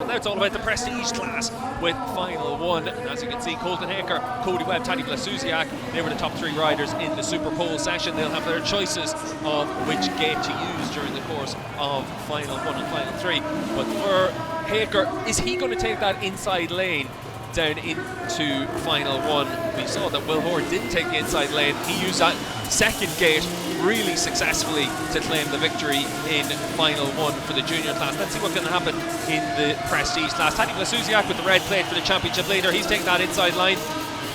Now it's all about the prestige class with final one. And as you can see, Colton Haker, Cody Webb, Tadej Blasuziak, they were the top 3 riders in the Super Pole session. They'll have their choices of which gate to use during the course of final 1 and final 3. But for Haker, is he going to take that inside lane down into final 1? We saw that Will Hoare didn't take the inside lane. He used that second gate really successfully to claim the victory in final 1 for the junior class. Let's see what's going to happen in the prestige class. Tadej Blasuziak with the red plate for the championship leader. He's taking that inside line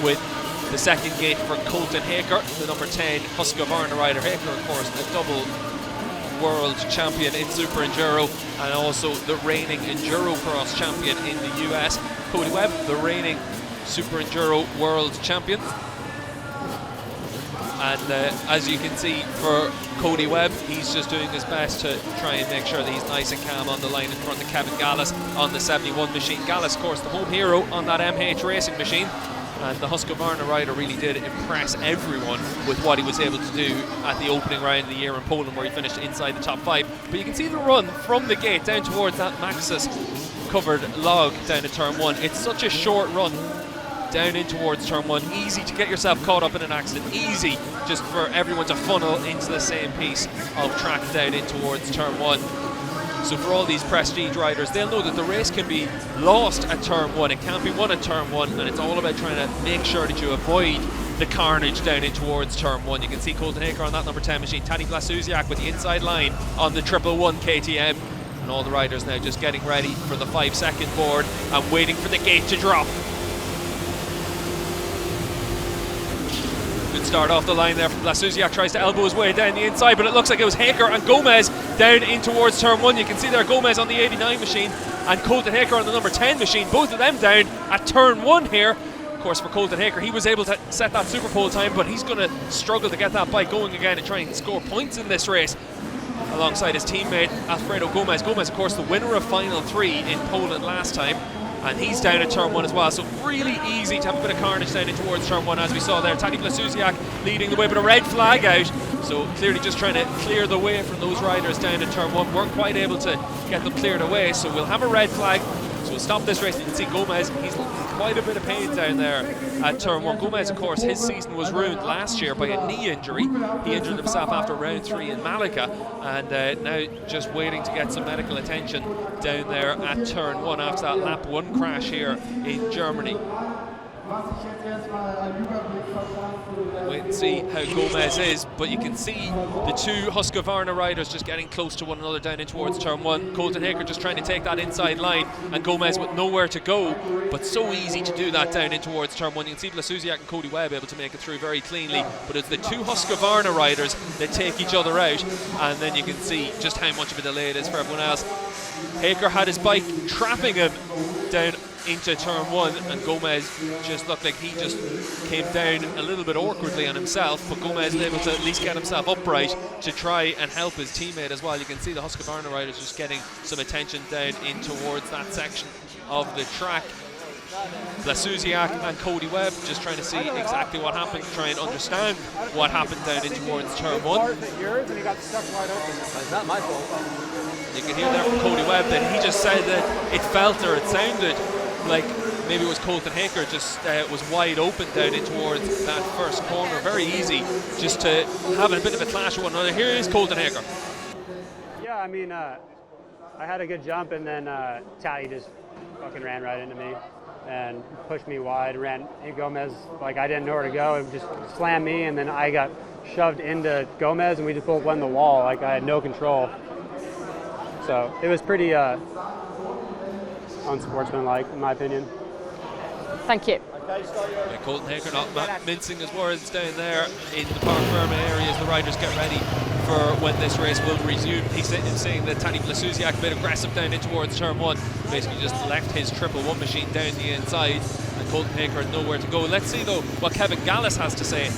with the second gate for Colton Haker, the number 10 Husqvarna rider. Haker, of course, the double world champion in Super Enduro and also the reigning Enduro Cross champion in the US. Cody Webb, the reigning Super Enduro World Champion. And as you can see for Cody Webb, he's just doing his best to try and make sure that he's nice and calm on the line in front of Kevin Gallas on the 71 machine. Gallas, of course, the home hero on that MH racing machine. And the Husqvarna rider really did impress everyone with what he was able to do at the opening round of the year in Poland, where he finished inside the top 5. But you can see the run from the gate down towards that Maxxis covered log down to turn 1. It's such a short run down in towards turn 1. Easy to get yourself caught up in an accident. Easy just for everyone to funnel into the same piece of track down in towards turn 1. So for all these prestige riders, they'll know that the race can be lost at turn 1. It can't be won at turn 1, and it's all about trying to make sure that you avoid the carnage down in towards turn 1. You can see Colton Haker on that number 10 machine. Tadej Blasuziak with the inside line on the 111 KTM. And all the riders now just getting ready for the 5-second board and waiting for the gate to drop. Good start off the line there from Blasuziak. Tries to elbow his way down the inside, but it looks like it was Haker and Gomez down in towards turn 1. You can see there Gomez on the 89 machine and Colton Haker on the number 10 machine. Both of them down at turn 1 here. Of course, for Colton Haker, he was able to set that Super Pole time, but he's going to struggle to get that bike going again and try and score points in this race alongside his teammate Alfredo Gomez. Gomez, of course, the winner of final 3 in Poland last time, and he's down at turn 1 as well. So really easy to have a bit of carnage down in towards turn 1, as we saw there. Tadej Blasuziak leading the way, but a red flag out. So clearly just trying to clear the way from those riders down in turn 1. Weren't quite able to get them cleared away, so we'll have a red flag. So we'll stop this race. You can see Gomez, he's quite a bit of pain down there at turn 1. Gomez, of course, his season was ruined last year by a knee injury. He injured himself after round 3 in Malaga, and now just waiting to get some medical attention down there at turn 1 after that lap 1 crash here in Germany. Wait and see how Gomez is, but you can see the two Husqvarna riders just getting close to one another down in towards turn 1. Colton Haker just trying to take that inside line, and Gomez with nowhere to go, but so easy to do that down in towards turn 1. You can see Blasuziak and Cody Webb able to make it through very cleanly, but it's the two Husqvarna riders that take each other out, and then you can see just how much of a delay it is for everyone else. Haker had his bike trapping him down into turn 1, and Gomez just looked like he just came down a little bit awkwardly on himself, but Gomez was able to at least get himself upright to try and help his teammate as well. You can see the Husqvarna riders just getting some attention down in towards that section of the track. Blasuziak and Cody Webb just trying to see exactly what happened, try and understand what happened down in towards turn 1. It's not my fault. You can hear there from Cody Webb that he just said that it felt, or it sounded like maybe it was Colton Haker just was wide open down in towards that first corner. Very easy just to have a bit of a clash with one another. Here is Colton Haker. Yeah, I mean, I had a good jump, and then Tadej just fucking ran right into me and pushed me wide. Gomez, like, I didn't know where to go. It just slammed me, and then I got shoved into Gomez, and we just both went in the wall. Like, I had no control. So it was pretty unsportsmanlike, in my opinion. Thank you. Yeah, Colton Haker not mincing his words down there in the Park Ferme area as the riders get ready for when this race will resume. He's saying that Tadej Blasuziak a bit aggressive down in towards turn 1, basically just left his 111 machine down the inside, and Colton Haker had nowhere to go. Let's see though what Kevin Gallas has to say.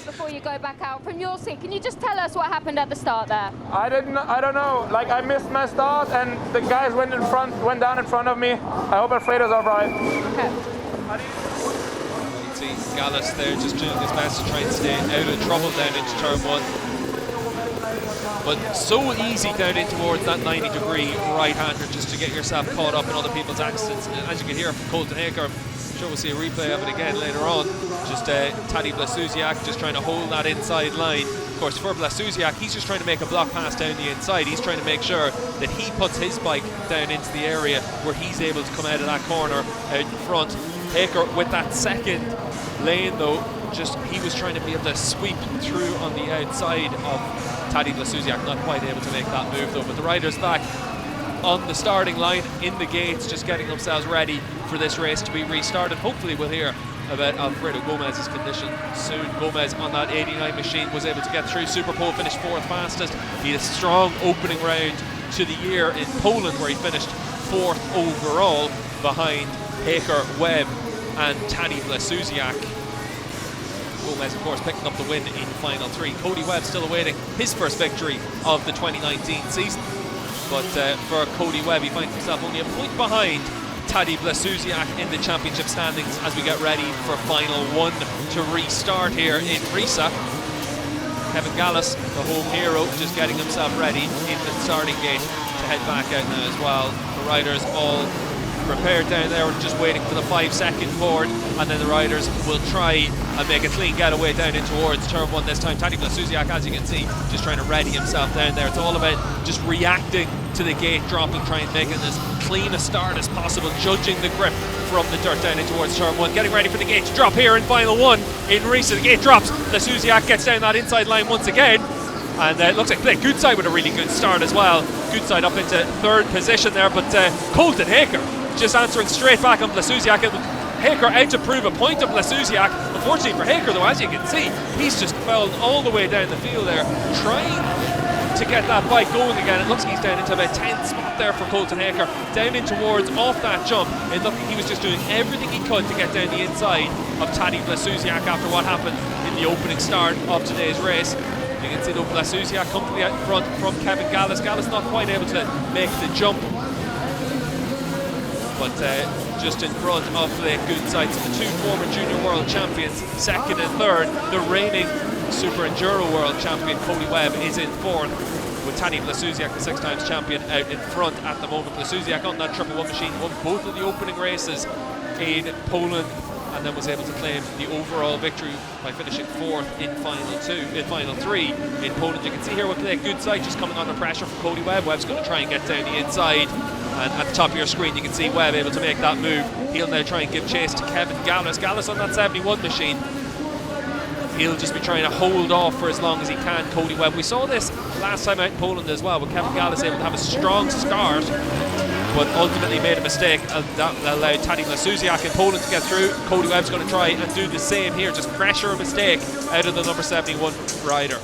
Before you go back out from your seat, can you just tell us what happened at the start there? I don't know. Like, I missed my start, and the guys went down in front of me. I hope Alfredo's all right. Okay. You can see Gallas there just doing his best to try and stay out of trouble down into turn 1. but so easy down in towards that 90-degree right-hander just to get yourself caught up in other people's accidents. And as you can hear from Colton Haker, I'm sure we'll see a replay of it again later on, just Tadej Blasuziak just trying to hold that inside line. Of course, for Blasuziak, he's just trying to make a block pass down the inside. He's trying to make sure that he puts his bike down into the area where he's able to come out of that corner out in front. Haker with that second lane though, just he was trying to be able to sweep through on the outside of Tadej Blasuziak, not quite able to make that move though. But the riders back on the starting line in the gates, just getting themselves ready for this race to be restarted. Hopefully we'll hear about Alfredo Gomez's condition soon. Gomez on that 89 machine was able to get through. Superpole finished 4th fastest. He had a strong opening round to the year in Poland where he finished 4th overall behind Haker, Webb and Tadej Blasuziak. Gomez, of course, picking up the win in final 3. Cody Webb still awaiting his first victory of the 2019 season. But for Cody Webb, he finds himself only a point behind Tadej Blasuziak in the championship standings as we get ready for final 1 to restart here in Riesa. Kevin Gallas, the home hero, just getting himself ready in the starting gate to head back out now as well. The riders all prepared down there, we're just waiting for the 5-second board, and then the riders will try and make a clean getaway down in towards turn 1 this time. Tadej Blasuziak, as you can see, just trying to ready himself down there. It's all about just reacting to the gate drop and trying to make it as clean a start as possible, judging the grip from the dirt down in towards turn 1, getting ready for the gate to drop here in final 1 in Riesa. The gate drops, Blasuziak gets down that inside line once again, and it looks like Goodside with a really good start as well. Goodside up into 3rd position there, but Colton Haker just answering straight back on Blasuziak. Haker out to prove a point of Blasuziak. Unfortunately for Haker though, as you can see, he's just fell all the way down the field there, trying to get that bike going again. It looks like he's down into about 10th spot there for Colton Haker, down in towards off that jump. It looked like he was just doing everything he could to get down the inside of Tadej Blasuziak after what happened in the opening start of today's race. You can see though Blasuziak come to the out front from Kevin Gallas. Gallas not quite able to make the jump, but just in front of the Goodside, the 2 former junior world champions, 2nd and 3rd. The reigning SuperEnduro World Champion Cody Webb is in 4th, with Tadej Blasuziak, the 6 times champion, out in front at the moment. Blasuziak on that 111 machine won both of the opening races in Poland, and then was able to claim the overall victory by finishing 4th in final 3 in Poland. You can see here with the Goodside just coming under pressure from Cody Webb. Webb's going to try and get down the inside, and at the top of your screen you can see Webb able to make that move. He'll now try and give chase to Kevin Gallas. Gallas on that 71 machine, he'll just be trying to hold off for as long as he can Cody Webb. We saw this last time out in Poland as well, with Kevin Gallas able to have a strong start, but ultimately made a mistake, and that allowed Tadej Blasuziak in Poland to get through. Cody Webb's going to try and do the same here, just pressure a mistake out of the number 71 rider.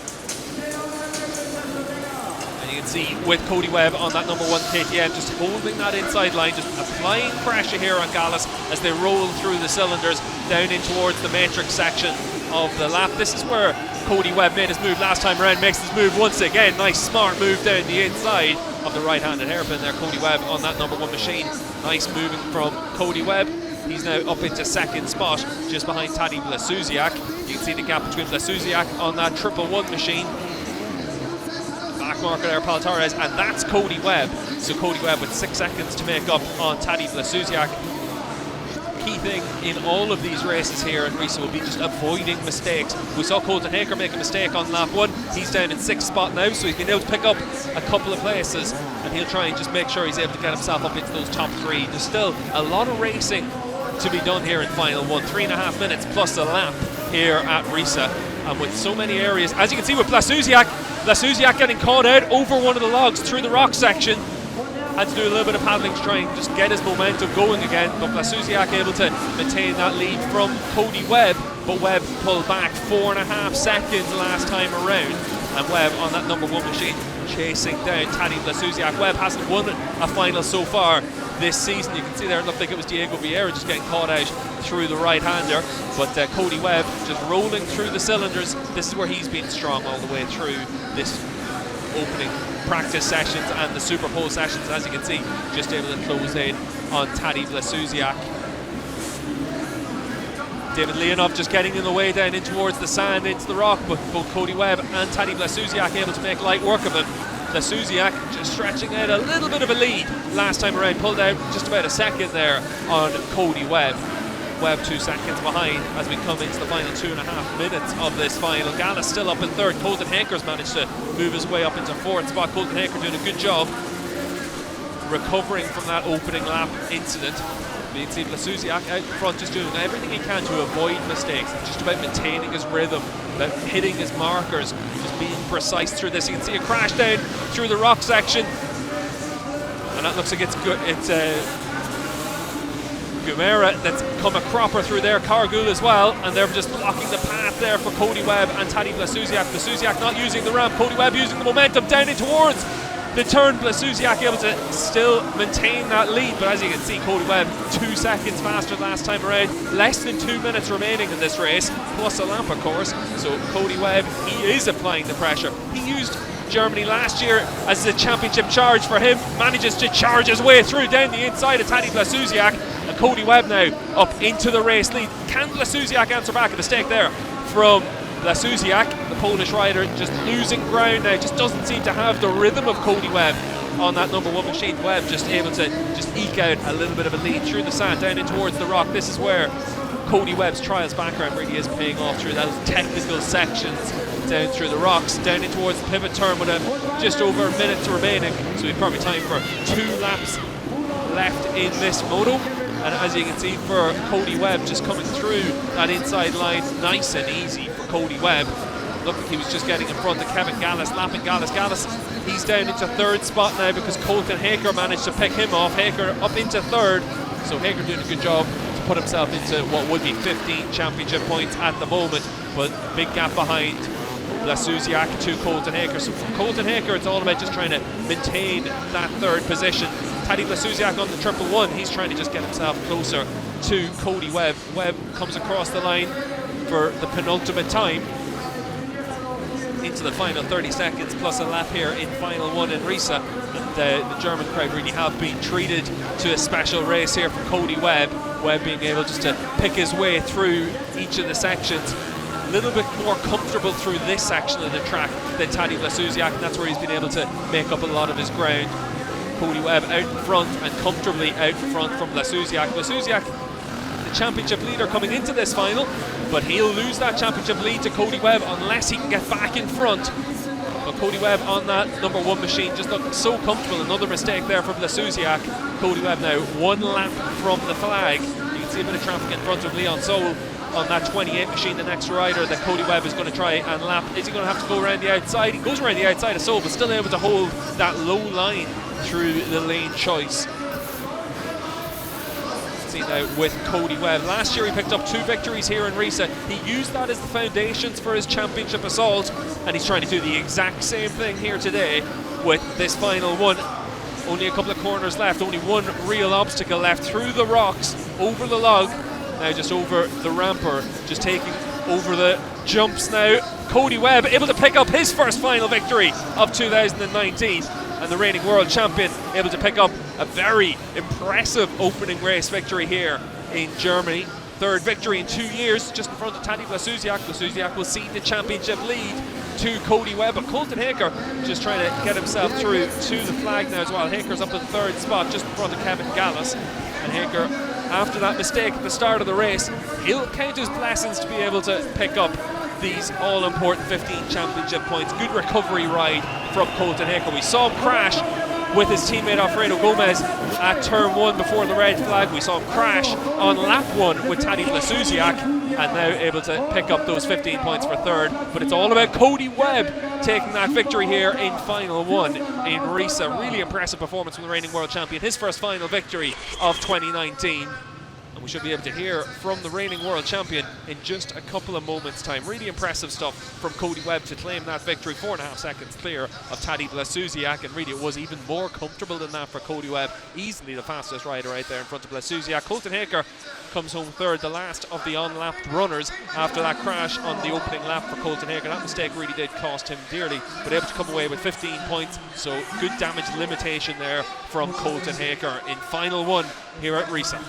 And you can see with Cody Webb on that number 1 KTM just holding that inside line, just applying pressure here on Gallas as they roll through the cylinders down in towards the matrix section of the lap. This is where Cody Webb made his move last time around, makes his move once again. Nice smart move down the inside of the right-handed hairpin there. Cody Webb on that number 1 machine. Nice moving from Cody Webb. He's now up into 2nd spot, just behind Tadej Blasuziak. You can see the gap between Blasuziak on that 111 machine. Back marker there, Paul Torres, and that's Cody Webb. So Cody Webb with 6 seconds to make up on Tadej Blasuziak. Key thing in all of these races here in Riesa will be just avoiding mistakes. We saw Colton Haker make a mistake on lap 1. He's down in 6th spot now, so he's been able to pick up a couple of places, and he'll try and just make sure he's able to get himself up into those top 3. There's still a lot of racing to be done here in final 1. 3.5 minutes plus a lap here at Riesa, and with so many areas, as you can see with Blasuziak getting caught out over one of the logs through the rock section. Had to do a little bit of paddling to try and just get his momentum going again, but Blasuziak able to maintain that lead from Cody Webb, but Webb pulled back 4.5 seconds last time around, and Webb on that number 1 machine chasing down Tadej Blasuziak. Webb hasn't won a final so far this season. You can see there it looked like it was Diego Vieira just getting caught out through the right-hander, but Cody Webb just rolling through the cylinders. This is where he's been strong all the way through this opening practice sessions and the Superpole sessions. As you can see, just able to close in on Tadej Blasuziak. David Leonov just getting in the way down in towards the sand, into the rock, but both Cody Webb and Tadej Blasuziak able to make light work of him. Blasuziak just stretching out a little bit of a lead last time around, pulled out just about a second there on Cody Webb. Webb 2 seconds behind as we come into the final 2.5 minutes of this final. Gallus still up in third. Colton Haker's managed to move his way up into fourth spot. Colton Haker doing a good job recovering from that opening lap incident. You can see Blasuziak out in front just doing everything he can to avoid mistakes, just about maintaining his rhythm, about hitting his markers, just being precise through this. You can see a crash down through the rock section, and that looks like it's good. It's Gumera that's come a cropper through there, Cargill as well, and they're just blocking the path there for Cody Webb and Tadej Blasuziak. Blasuziak not using the ramp, Cody Webb using the momentum down in towards the turn. Blasuziak able to still maintain that lead, but as you can see, Cody Webb 2 seconds faster last time around. Less than 2 minutes remaining in this race, plus a lap of course. So Cody Webb, he is applying the pressure. He used Germany last year as the championship charge for him, manages to charge his way through down the inside of Tadej Blasuziak, and Cody Webb now up into the race lead. Can Blasuziak answer back? A mistake there from Blasuziak, the Polish rider, just losing ground now, just doesn't seem to have the rhythm of Cody Webb on that number 1 machine. Webb just able to just eke out a little bit of a lead through the sand down in towards the rock. This is where Cody Webb's trials background really is paying off through those technical sections down through the rocks, down in towards the pivot turn with just over a minute remaining, so we've probably time for 2 laps left in this moto. And as you can see, for Cody Webb just coming through that inside line nice and easy for Cody Webb. Looked like he was just getting in front of Kevin Gallus, lapping Gallus. Gallus, he's down into third spot now because Colton Haker managed to pick him off. Haker up into third, so Haker doing a good job to put himself into what would be 15 championship points at the moment, but big gap behind Blasuziak to Colton Haker. So for Colton Haker, it's all about just trying to maintain that third position. Tadej Blasuziak on the 111, he's trying to just get himself closer to Cody Webb. Webb comes across the line for the penultimate time into the final 30 seconds plus a lap here in final 1 in Riesa. And the German crowd really have been treated to a special race here for Cody Webb. Webb being able just to pick his way through each of the sections. A little bit more comfortable through this section of the track than Tadej Blasuziak, and that's where he's been able to make up a lot of his ground. Cody Webb out in front and comfortably out in front from Blasuziak. Blasuziak, the championship leader coming into this final, but he'll lose that championship lead to Cody Webb unless he can get back in front. But Cody Webb on that number 1 machine just looked so comfortable. Another mistake there from Blasuziak. Cody Webb now 1 lap from the flag. You can see a bit of traffic in front of Leon Soul on that 28 machine, the next rider that Cody Webb is going to try and lap. Is he going to have to go around the outside? He goes around the outside of Soul, but still able to hold that low line through the lane choice. See now with Cody Webb. Last year he picked up 2 victories here in Riesa. He used that as the foundations for his championship assault, and he's trying to do the exact same thing here today with this final 1. Only a couple of corners left, only 1 real obstacle left through the rocks, over the log, now just over the ramper, just taking over the jumps now. Cody Webb able to pick up his first final victory of 2019, and the reigning world champion able to pick up a very impressive opening race victory here in Germany. 3rd victory in 2 years, just in front of Tadej Blasuziak. Blasuziak will cede the championship lead to Cody Webb, but Colton Haker just trying to get himself through to the flag now as well. Haker's up in 3rd spot, just in front of Kevin Gallus, and Haker, after that mistake at the start of the race, he'll count his blessings to be able to pick up these all-important 15 championship points. Good recovery ride from Colton Haker. We saw him crash with his teammate Alfredo Gomez at turn 1 before the red flag. We saw him crash on lap 1 with Tadej Blasuziak, and now able to pick up those 15 points for 3rd. But it's all about Cody Webb taking that victory here in final 1 in Riesa. Really impressive performance from the reigning world champion. His first final victory of 2019. And we should be able to hear from the reigning world champion in just a couple of moments' time. Really impressive stuff from Cody Webb to claim that victory, 4.5 seconds clear of Tadej Blasuziak, and really it was even more comfortable than that for Cody Webb. Easily the fastest rider right there in front of Blasuziak. Colton Haker comes home 3rd, the last of the unlapped runners after that crash on the opening lap for Colton Haker. That mistake really did cost him dearly, but able to come away with 15 points, so good damage limitation there from Colton Haker in final 1 here at Riesa.